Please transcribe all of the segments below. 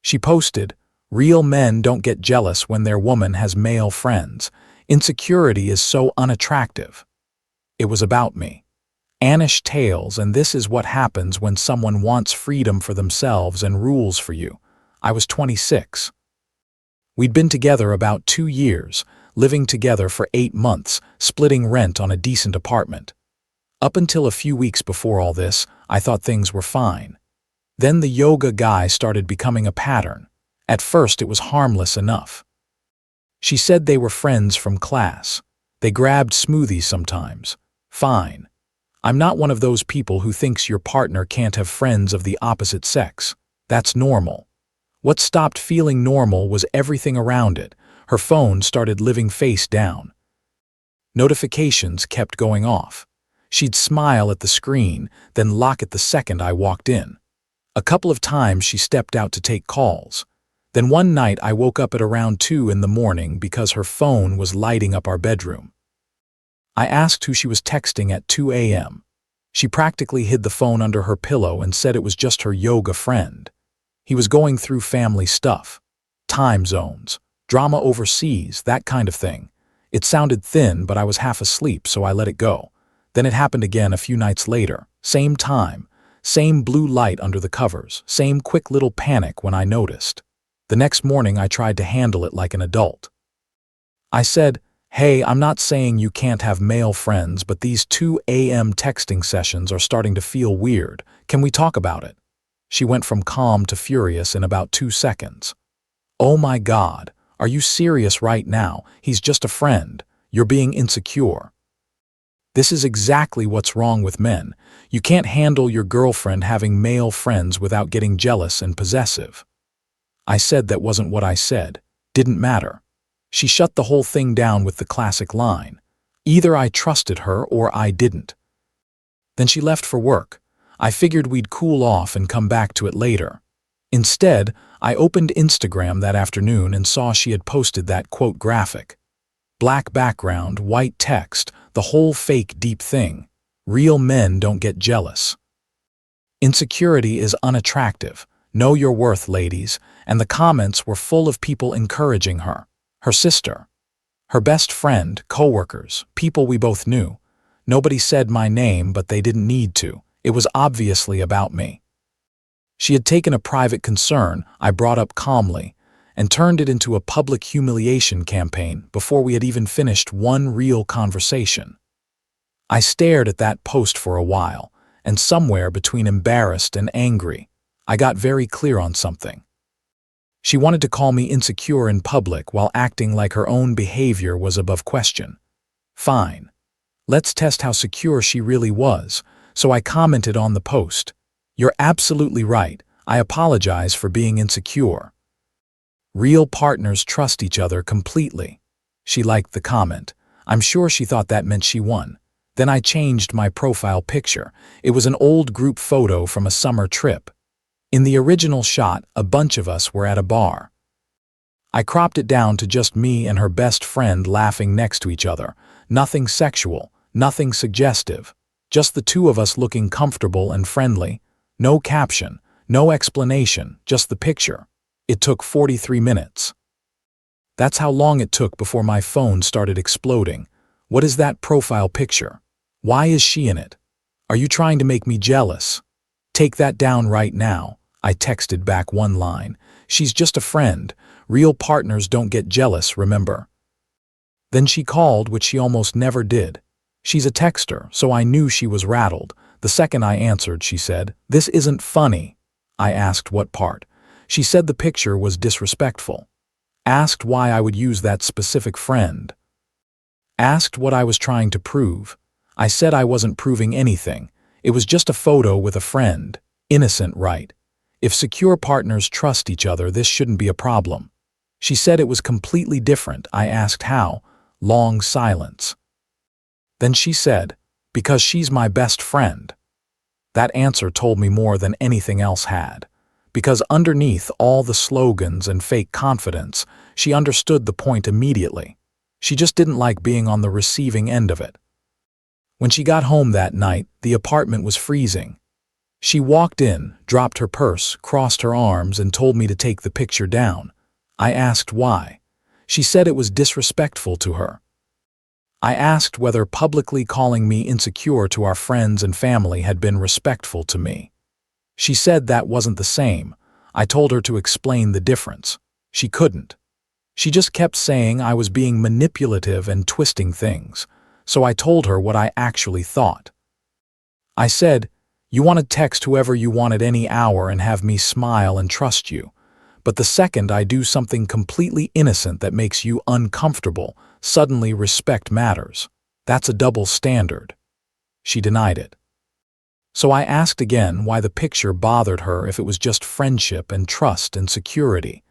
She posted, "Real men don't get jealous when their woman has male friends. Insecurity is so unattractive." It was about me. Anish tales, and this is what happens when someone wants freedom for themselves and rules for you. I was 26. We'd been together about 2 years, living together for 8 months, splitting rent on a decent apartment. Up until a few weeks before all this, I thought things were fine. Then the yoga guy started becoming a pattern. At first it was harmless enough. She said they were friends from class. They grabbed smoothies sometimes. Fine. I'm not one of those people who thinks your partner can't have friends of the opposite sex. That's normal. What stopped feeling normal was everything around it. Her phone started living face down. Notifications kept going off. She'd smile at the screen, then lock it the second I walked in. A couple of times she stepped out to take calls. Then one night I woke up at around 2 in the morning because her phone was lighting up our bedroom. I asked who she was texting at 2 a.m. She practically hid the phone under her pillow and said it was just her yoga friend. He was going through family stuff. Time zones, drama overseas, that kind of thing. It sounded thin, but I was half asleep, so I let it go. Then it happened again a few nights later. Same time, same blue light under the covers, same quick little panic when I noticed. The next morning I tried to handle it like an adult. I said, "Hey, I'm not saying you can't have male friends, but these 2 a.m. texting sessions are starting to feel weird. Can we talk about it?" She went from calm to furious in about 2 seconds. "Oh my God, are you serious right now? He's just a friend. You're being insecure." This is exactly what's wrong with men. You can't handle your girlfriend having male friends without getting jealous and possessive. I said that wasn't what I said. Didn't matter. She shut the whole thing down with the classic line. Either I trusted her or I didn't. Then she left for work. I figured we'd cool off and come back to it later. Instead, I opened Instagram that afternoon and saw she had posted that quote graphic. Black background, white text, the whole fake deep thing. Real men don't get jealous. Insecurity is unattractive. Know your worth, ladies. And the comments were full of people encouraging her. Her sister. Her best friend, coworkers, people we both knew. Nobody said my name, but they didn't need to. It was obviously about me. She had taken a private concern I brought up calmly and turned it into a public humiliation campaign before we had even finished one real conversation. I stared at that post for a while, and somewhere between embarrassed and angry, I got very clear on something. She wanted to call me insecure in public while acting like her own behavior was above question. Fine. Let's test how secure she really was, so I commented on the post. "You're absolutely right. I apologize for being insecure. Real partners trust each other completely." She liked the comment. I'm sure she thought that meant she won. Then I changed my profile picture. It was an old group photo from a summer trip. In the original shot, a bunch of us were at a bar. I cropped it down to just me and her best friend laughing next to each other. Nothing sexual, nothing suggestive. Just the two of us looking comfortable and friendly. No caption, no explanation, just the picture. It took 43 minutes. That's how long it took before my phone started exploding. What is that profile picture? Why is she in it? Are you trying to make me jealous? Take that down right now. I texted back one line. She's just a friend. Real partners don't get jealous, remember? Then she called, which she almost never did. She's a texter, so I knew she was rattled. The second I answered, she said, "This isn't funny." I asked what part. She said the picture was disrespectful. Asked why I would use that specific friend. Asked what I was trying to prove. I said I wasn't proving anything. It was just a photo with a friend. Innocent, right? If secure partners trust each other, this shouldn't be a problem. She said it was completely different. I asked how. Long silence. Then she said, "Because she's my best friend." That answer told me more than anything else had. Because underneath all the slogans and fake confidence, she understood the point immediately. She just didn't like being on the receiving end of it. When she got home that night, the apartment was freezing. She walked in, dropped her purse, crossed her arms, and told me to take the picture down. I asked why. She said it was disrespectful to her. I asked whether publicly calling me insecure to our friends and family had been respectful to me. She said that wasn't the same. I told her to explain the difference. She couldn't. She just kept saying I was being manipulative and twisting things, so I told her what I actually thought. I said, "You want to text whoever you want at any hour and have me smile and trust you. But the second I do something completely innocent that makes you uncomfortable, suddenly respect matters. That's a double standard." She denied it. So I asked again why the picture bothered her if it was just friendship and trust and security.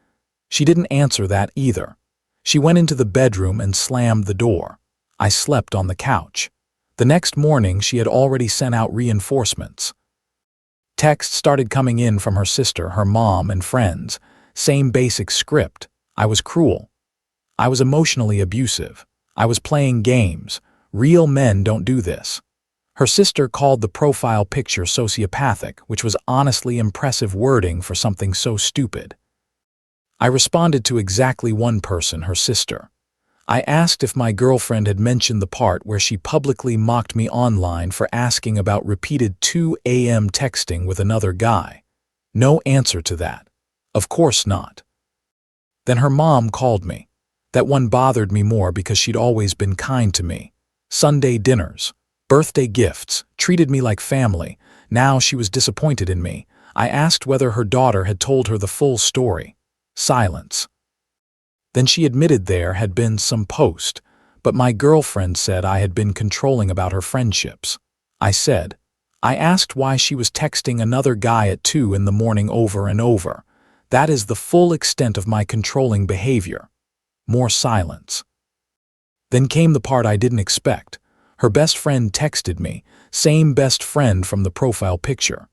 She didn't answer that either. She went into the bedroom and slammed the door. I slept on the couch. The next morning she had already sent out reinforcements. Texts started coming in from her sister, her mom, and friends. Same basic script. I was cruel. I was emotionally abusive. I was playing games. Real men don't do this. Her sister called the profile picture sociopathic, which was honestly impressive wording for something so stupid. I responded to exactly one person, her sister. I asked if my girlfriend had mentioned the part where she publicly mocked me online for asking about repeated 2 a.m. texting with another guy. No answer to that. Of course not. Then her mom called me. That one bothered me more because she'd always been kind to me. Sunday dinners, birthday gifts, treated me like family. Now she was disappointed in me. I asked whether her daughter had told her the full story. Silence. Then she admitted there had been some post, but my girlfriend said I had been controlling about her friendships. I asked why she was texting another guy at 2 in the morning over and over. That is the full extent of my controlling behavior. More silence. Then came the part I didn't expect. Her best friend texted me, same best friend from the profile picture.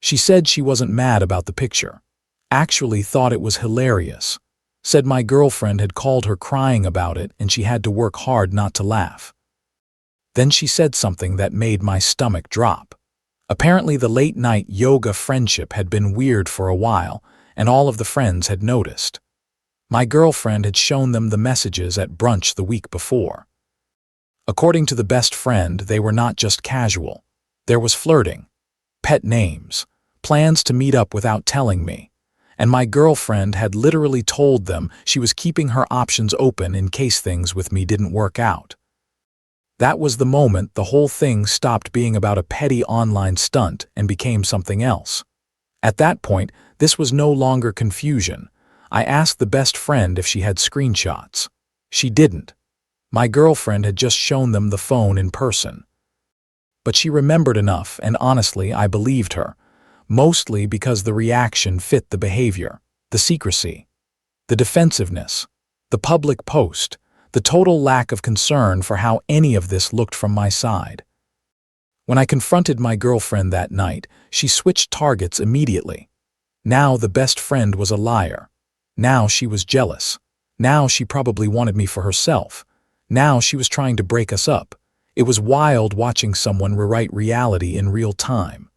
She said she wasn't mad about the picture. Actually thought it was hilarious. Said my girlfriend had called her crying about it and she had to work hard not to laugh. Then she said something that made my stomach drop. Apparently the late-night yoga friendship had been weird for a while, and all of the friends had noticed. My girlfriend had shown them the messages at brunch the week before. According to the best friend, they were not just casual. There was flirting, pet names, plans to meet up without telling me. And my girlfriend had literally told them she was keeping her options open in case things with me didn't work out. That was the moment the whole thing stopped being about a petty online stunt and became something else. At that point, this was no longer confusion. I asked the best friend if she had screenshots. She didn't. My girlfriend had just shown them the phone in person. But she remembered enough, and honestly, I believed her. Mostly because the reaction fit the behavior, the secrecy, the defensiveness, the public post, the total lack of concern for how any of this looked from my side. When I confronted my girlfriend that night, she switched targets immediately. Now the best friend was a liar. Now she was jealous. Now she probably wanted me for herself. Now she was trying to break us up. It was wild watching someone rewrite reality in real time.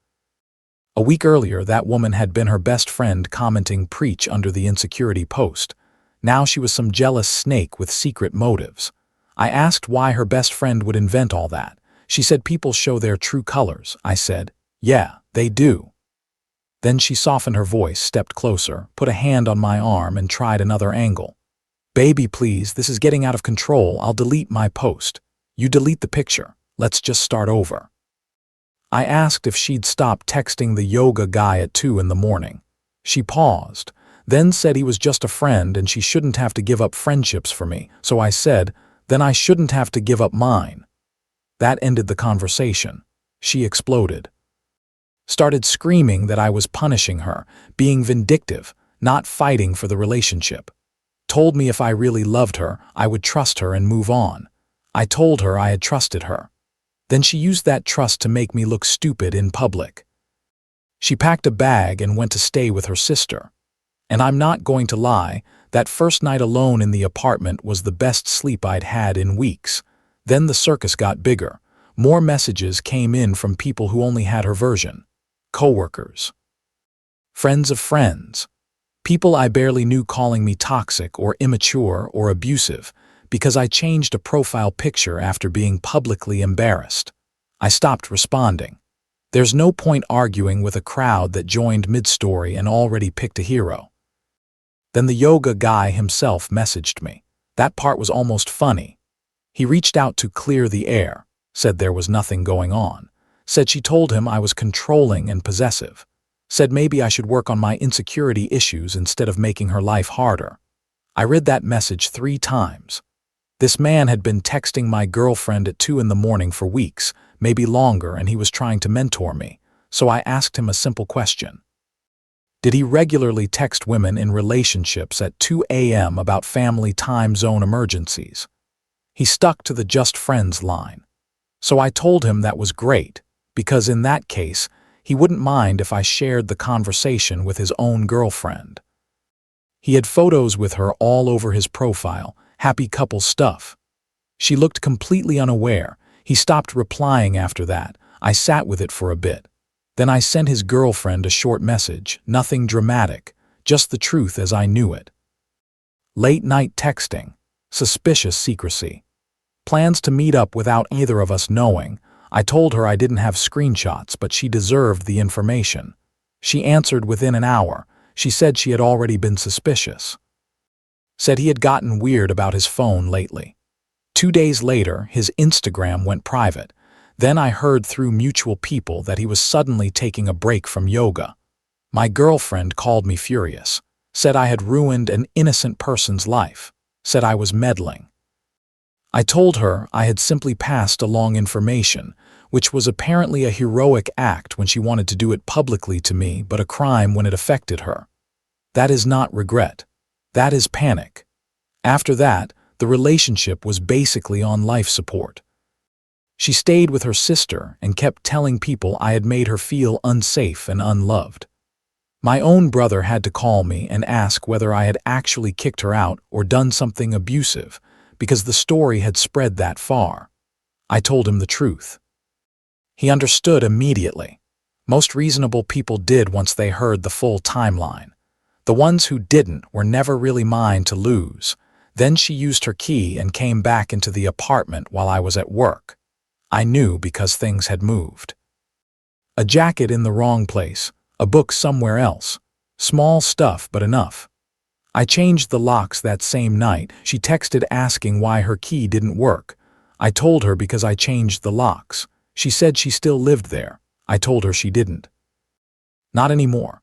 A week earlier, that woman had been her best friend commenting preach under the insecurity post. Now she was some jealous snake with secret motives. I asked why her best friend would invent all that. She said people show their true colors. I said, yeah, they do. Then she softened her voice, stepped closer, put a hand on my arm, and tried another angle. Baby, please, this is getting out of control. I'll delete my post. You delete the picture. Let's just start over. I asked if she'd stop texting the yoga guy at 2 in the morning. She paused, then said he was just a friend and she shouldn't have to give up friendships for me. So I said, then I shouldn't have to give up mine. That ended the conversation. She exploded. Started screaming that I was punishing her, being vindictive, not fighting for the relationship. Told me if I really loved her, I would trust her and move on. I told her I had trusted her. Then she used that trust to make me look stupid in public. She packed a bag and went to stay with her sister. And I'm not going to lie, that first night alone in the apartment was the best sleep I'd had in weeks. Then the circus got bigger. More messages came in from people who only had her version. coworkers, friends of friends, people I barely knew calling me toxic or immature or abusive because I changed a profile picture after being publicly embarrassed. I stopped responding. There's no point arguing with a crowd that joined mid-story and already picked a hero. Then the yoga guy himself messaged me. That part was almost funny. He reached out to clear the air, said there was nothing going on, said she told him I was controlling and possessive, said maybe I should work on my insecurity issues instead of making her life harder. I read that message 3 times. This man had been texting my girlfriend at 2 in the morning for weeks, maybe longer, and he was trying to mentor me, so I asked him a simple question. Did he regularly text women in relationships at 2 a.m. about family time zone emergencies? He stuck to the just friends line. So I told him that was great, because in that case, he wouldn't mind if I shared the conversation with his own girlfriend. He had photos with her all over his profile, happy couple stuff. She looked completely unaware. He stopped replying after that. I sat with it for a bit. Then I sent his girlfriend a short message, nothing dramatic, just the truth as I knew it. Late-night texting, suspicious secrecy. Plans to meet up without either of us knowing. I told her I didn't have screenshots, but she deserved the information. She answered within an hour. She said she had already been suspicious. Said he had gotten weird about his phone lately. 2 days later, his Instagram went private. Then I heard through mutual people that he was suddenly taking a break from yoga. My girlfriend called me furious, said I had ruined an innocent person's life, said I was meddling. I told her I had simply passed along information, which was apparently a heroic act when she wanted to do it publicly to me, but a crime when it affected her. That is not regret. That is panic. After that, the relationship was basically on life support. She stayed with her sister and kept telling people I had made her feel unsafe and unloved. My own brother had to call me and ask whether I had actually kicked her out or done something abusive, because the story had spread that far. I told him the truth. He understood immediately. Most reasonable people did once they heard the full timeline. The ones who didn't were never really mine to lose. Then she used her key and came back into the apartment while I was at work. I knew because things had moved. A jacket in the wrong place, a book somewhere else. Small stuff, but enough. I changed the locks that same night. She texted asking why her key didn't work. I told her because I changed the locks. She said she still lived there. I told her she didn't. Not anymore.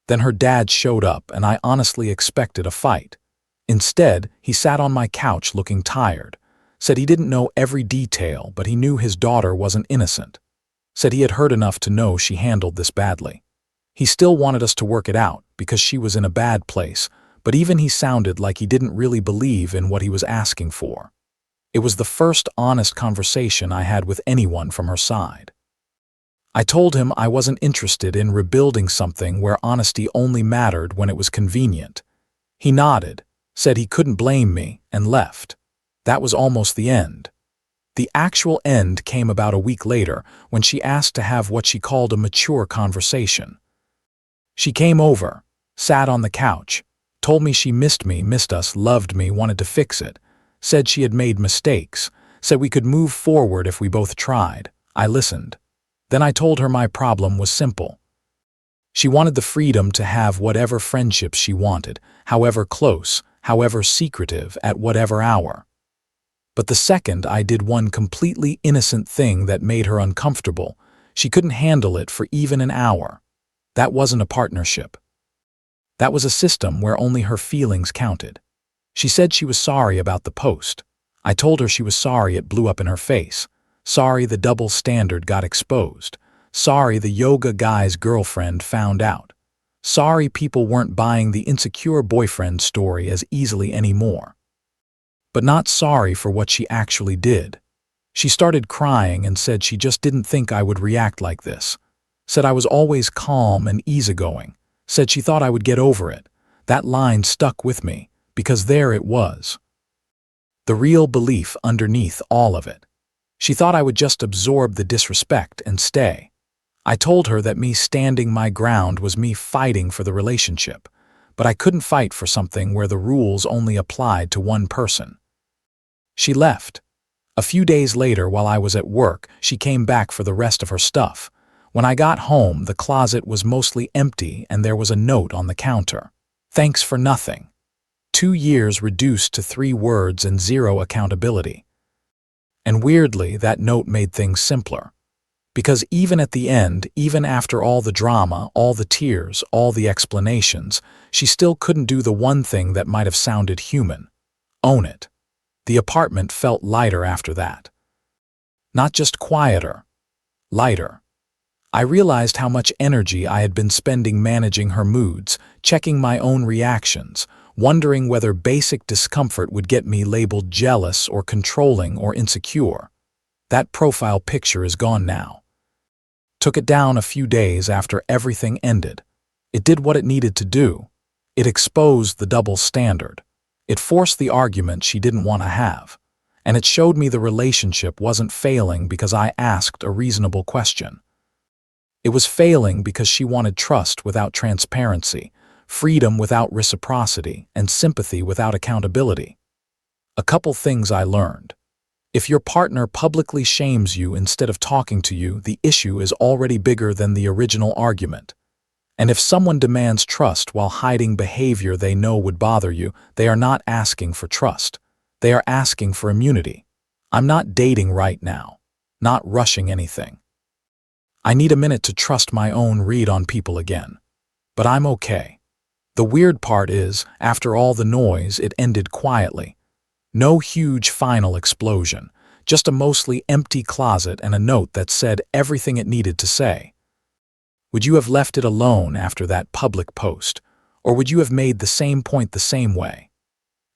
Then her dad showed up and I honestly expected a fight. Instead, he sat on my couch looking tired. Said he didn't know every detail, but he knew his daughter wasn't innocent. Said he had heard enough to know she handled this badly. He still wanted us to work it out because she was in a bad place, but even he sounded like he didn't really believe in what he was asking for. It was the first honest conversation I had with anyone from her side. I told him I wasn't interested in rebuilding something where honesty only mattered when it was convenient. He nodded, said he couldn't blame me, and left. That was almost the end. The actual end came about a week later when she asked to have what she called a mature conversation. She came over, sat on the couch, told me she missed me, missed us, loved me, wanted to fix it, said she had made mistakes, said we could move forward if we both tried. I listened. Then I told her my problem was simple. She wanted the freedom to have whatever friendships she wanted, however close, however secretive, at whatever hour. But the second I did one completely innocent thing that made her uncomfortable, she couldn't handle it for even an hour. That wasn't a partnership. That was a system where only her feelings counted. She said she was sorry about the post. I told her she was sorry it blew up in her face. Sorry the double standard got exposed. Sorry the yoga guy's girlfriend found out. Sorry people weren't buying the insecure boyfriend story as easily anymore. But not sorry for what she actually did. She started crying and said she just didn't think I would react like this. Said I was always calm and easygoing. Said she thought I would get over it. That line stuck with me, because there it was. The real belief underneath all of it. She thought I would just absorb the disrespect and stay. I told her that me standing my ground was me fighting for the relationship, but I couldn't fight for something where the rules only applied to one person. She left. A few days later, while I was at work, she came back for the rest of her stuff. When I got home, the closet was mostly empty and there was a note on the counter. Thanks for nothing. 2 years reduced to 3 words and 0 accountability. And weirdly, that note made things simpler. Because even at the end, even after all the drama, all the tears, all the explanations, she still couldn't do the one thing that might have sounded human. Own it. The apartment felt lighter after that. Not just quieter, lighter. I realized how much energy I had been spending managing her moods, checking my own reactions, wondering whether basic discomfort would get me labeled jealous or controlling or insecure. That profile picture is gone now. Took it down a few days after everything ended. It did what it needed to do. It exposed the double standard. It forced the argument she didn't want to have. And it showed me the relationship wasn't failing because I asked a reasonable question. It was failing because she wanted trust without transparency, freedom without reciprocity, and sympathy without accountability. A couple things I learned. If your partner publicly shames you instead of talking to you, the issue is already bigger than the original argument. And if someone demands trust while hiding behavior they know would bother you, they are not asking for trust. They are asking for immunity. I'm not dating right now, not rushing anything. I need a minute to trust my own read on people again. But I'm okay. The weird part is, after all the noise, it ended quietly. No huge final explosion, just a mostly empty closet and a note that said everything it needed to say. Would you have left it alone after that public post, or would you have made the same point the same way?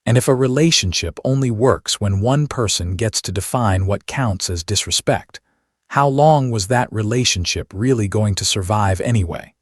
And if a relationship only works when one person gets to define what counts as disrespect, how long was that relationship really going to survive anyway?